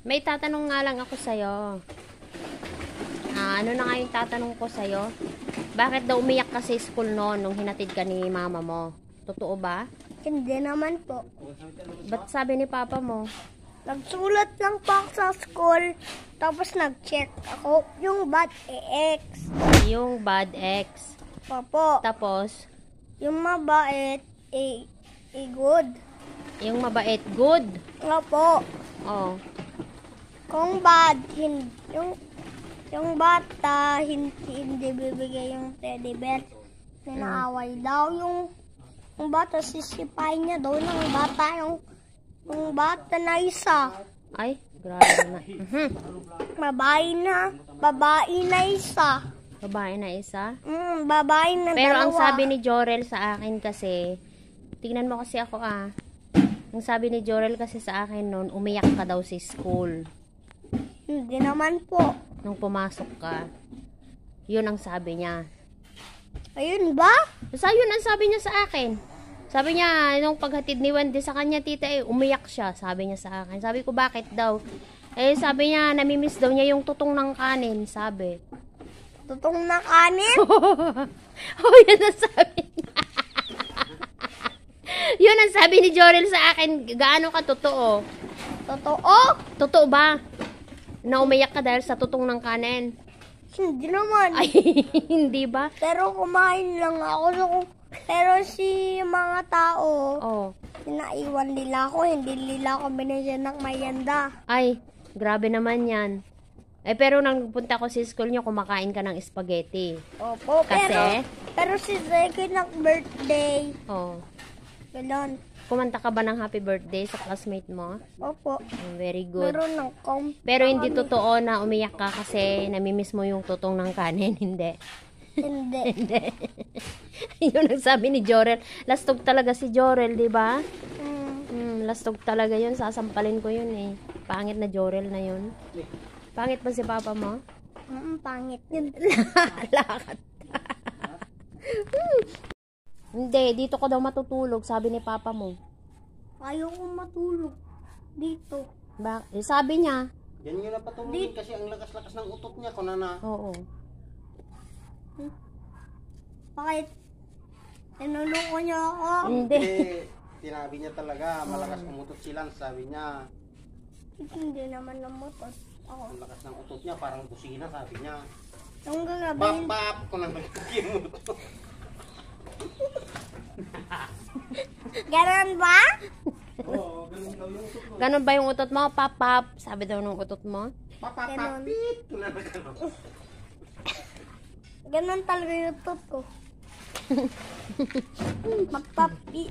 May tatanong nga lang ako sa'yo. Ano na nga yung tatanong ko sa'yo? Bakit daw umiyak ka sa school noon nung hinatid ka ni mama mo? Totoo ba? Hindi naman po. Ba't sabi ni papa mo? Nagsulat lang po ako sa school, tapos nag-check ako yung bad X. Yung bad X. Opo. Tapos, Yung mabait, good. yung mabait, good. Opo. Oh. Kung bad, yung bata, hindi bibigay yung teddy bear. Pinaaway daw yung bata, sisipain niya daw ng bata yung bata na isa. Ay, grabe na. Babae na isa. Babae na isa. Babae na Pero dalawa. ang sabi ni Jorel sa akin kasi, tingnan mo kasi ako ang sabi ni Jorel kasi sa akin noon, umiyak ka daw sa school. Hindi naman po. Nung pumasok ka. Yun ang sabi niya. Ayun ba? Basta yun ang sabi niya sa akin. Sabi niya, nung paghatid ni Wendy sa kanya, tita, umiyak siya. Sabi niya sa akin. Sabi ko, bakit daw? Sabi niya, namimiss daw niya yung tutong ng kanin, sabi. Tutong na kanin? Yun ang sabi niya. Yun ang sabi ni Jorel sa akin. Gaano ka totoo? Totoo? Totoo ba? Na umiyak ka dahil sa tutong ng kanin? Hindi naman. Ay, hindi ba? Pero kumain lang ako. Pero si mga tao, Oh. pinaiwan nila ako. Hindi nila ako binigyan ng mayanda. Ay, grabe naman yan. Pero nang punta ko sa school niyo, kumakain ka ng spaghetti. Opo, Kasi? pero si Zeki nag-birthday. Oh. Ganon. Kumanta ka ba ng happy birthday sa classmate mo? Opo. Very good. Meron ng Pero hindi totoo na umiyak ka kasi namimiss mo yung tutong ng kanin. Hindi. Hindi. Hindi. Yun ang sabi ni Jorel. Lastog talaga si Jorel, di ba? Lastog talaga yun. Sasampalin ko yun eh. Pangit na Jorel na yun. Pangit ba si papa mo? Pangit yun. Lakad. Hindi, dito ko daw matutulog, sabi ni papa mo. Ayaw ko matulog dito. Sabi niya. Yan yun na patulogin kasi ang lakas-lakas ng utot niya, kunana. Oo. Bakit? Tinuloko niya ako. Hindi. Tinabi niya talaga, malakas umutot silang, sabi niya. Hindi naman namutot ako. Ang lakas ng utot niya, parang busina, sabi niya. Yung gagabi, Bap, kunana nagkikimuto. ganon ba? Oo, ganun daw yung utot mo. Ganon ba yung utot mo? Pap, pap. Sabi daw ng utot mo. Papapapit, kunana gano'n. Ganon talaga yung tot ko. Magpapi.